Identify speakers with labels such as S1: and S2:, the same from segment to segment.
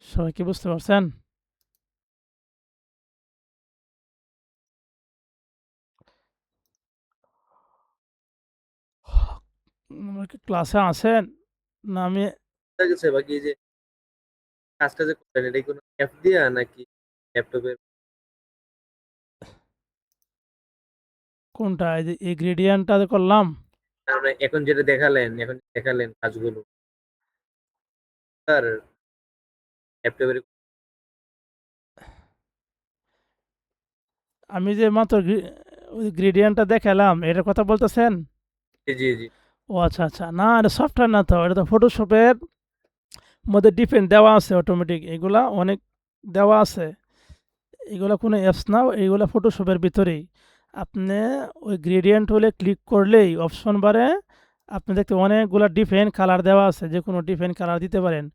S1: সবাই কি বুঝতে পারছেন? ক্লাসে আছেন না? আমি
S2: গেছে বাকি এই যে কাজটা যে করলেন এটা কি কোনো অ্যাপ দিয়া নাকি ল্যাপটপের?
S1: কোনটা এই যে গ্রেডিয়েন্টটা করলাম?
S2: মানে এখন দেখালেন কাজগুলো আর ল্যাপটপের।
S1: আমি যে মাত্র ওই গ্রেডিয়েন্টটা দেখালাম এটার কথা বলতেছেন?
S2: জি জি জি।
S1: ও আচ্ছা আচ্ছা, না এটা সফটওয়্যার না, তো এটা তো ফটোশপের মধ্যে ডিফারেন্ট দেওয়া আছে অটোমেটিক, এগুলা অনেক দেওয়া আছে, এগুলো কোনো অ্যাপস না, এইগুলো ফটোশপের ভিতরেই। আপনি ওই গ্রেডিয়েন্ট হলে ক্লিক করলেই অপশন বারে আপনি দেখতে অনেকগুলো ডিফারেন্ট কালার দেওয়া আছে, যে কোনো ডিফারেন্ট কালার দিতে পারেন,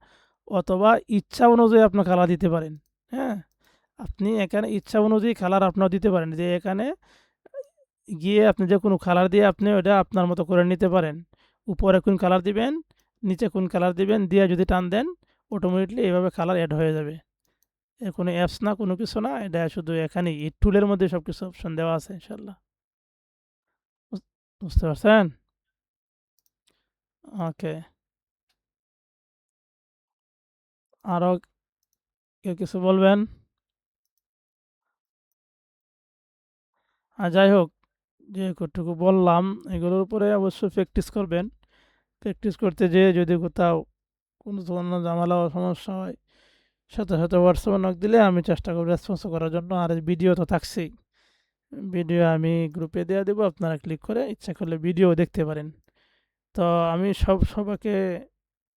S1: অথবা ইচ্ছা অনুযায়ী আপনি কালার দিতে পারেন। হ্যাঁ, আপনি এখানে ইচ্ছা অনুযায়ী কালার আপনার দিতে পারেন, যে এখানে গিয়ে আপনি যে কোনো কালার দিয়ে আপনি ওটা আপনার মতো করে নিতে পারেন। উপরে কোন কালার দিবেন, নিচে কোন কালার দিবেন, দিয়ে যদি টান দেন অটোমেটিকলি এভাবে কালার অ্যাড হয়ে যাবে। এর কোনো অ্যাপস না, কোনো কিছু না, এটা শুধু এখানেই এই টুলের মধ্যে সব কিছু অপশন দেওয়া আছে ইনশাল্লাহ। বুঝতে পারছেন? ওকে। আরও কেউ কিছু বলবেন? আর যাই হোক, যে কতটুকু বললাম এগুলোর উপরে অবশ্যই প্র্যাকটিস করবেন। প্র্যাকটিস করতে যেয়ে যদি কোথাও কোনো ধরনের ঝামেলা বা সমস্যা হয়, সাথে সাথে হোয়াটসঅ্যাপে নক দিলে আমি চেষ্টা করব রেসপন্স করার জন্য। আর ভিডিও তো থাকছেই, ভিডিও আমি গ্রুপে দিয়ে দেবো, আপনারা ক্লিক করে ইচ্ছা করলে ভিডিও দেখতে পারেন। তো আমি সবাইকে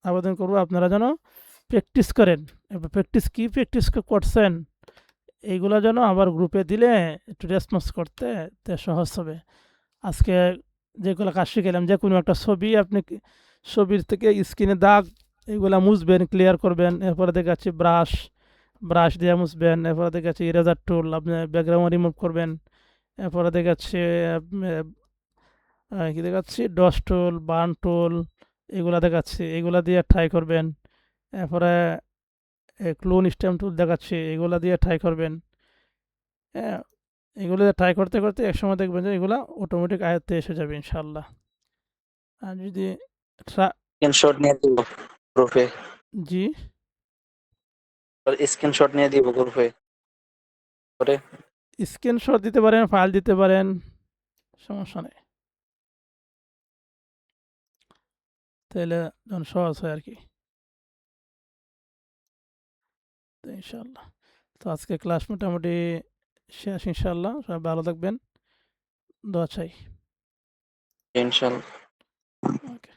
S1: আবেদন করব আপনারা যেন প্র্যাকটিস করেন। এবার প্র্যাকটিস কি প্র্যাকটিস করছেন এইগুলো যেন আবার গ্রুপে দিলে একটু রেসপন্স করতে তে সহজ হবে। আজকে যেগুলো কাজ শিখালাম, যে কোনো একটা ছবি আপনি ছবির থেকে স্ক্রিনে দাগ এগুলা মুছবেন, ক্লিয়ার করবেন, এরপরে দেখাচ্ছি ব্রাশ, ব্রাশ দিয়ে মুছবেন, এরপরে দেখাচ্ছি ইরেজার টুল আপনি ব্যাকগ্রাউন্ড রিমুভ করবেন, এরপরে দেখাচ্ছি কি দেখাচ্ছি ডস টুল, বার্ন টুল, এগুলা দেখাচ্ছি, এগুলা দিয়ে ট্রাই করবেন। এরপরে ক্লোন স্ট্যাম্প টুল দেখাচ্ছি, এগুলা দিয়ে ট্রাই করবেন। হ্যাঁ, এগুলো ট্রাই করতে করতে একসময় দেখবেন যে এগুলা অটোমেটিক আয়ত্তে এসে যাবে ইনশাল্লাহ। আর যদি
S3: স্ক্রিনশট নিয়ে দিব গ্রুপে,
S1: জি,
S3: স্ক্রিনশট নিয়ে দিব গ্রুপে করে।
S1: স্ক্রিনশট দিতে পারেন, ফাইল দিতে পারেন, সমস্যা নেই, তাহলে যখন সহজ হয় আর কি। তো ইনশাল্লাহ, তো আজকে ক্লাস মোটামুটি শেষ ইনশাল্লাহ। সবাই ভালো থাকবেন, দোয়া চাই।
S3: ইনশাল্লাহ।
S1: ওকে।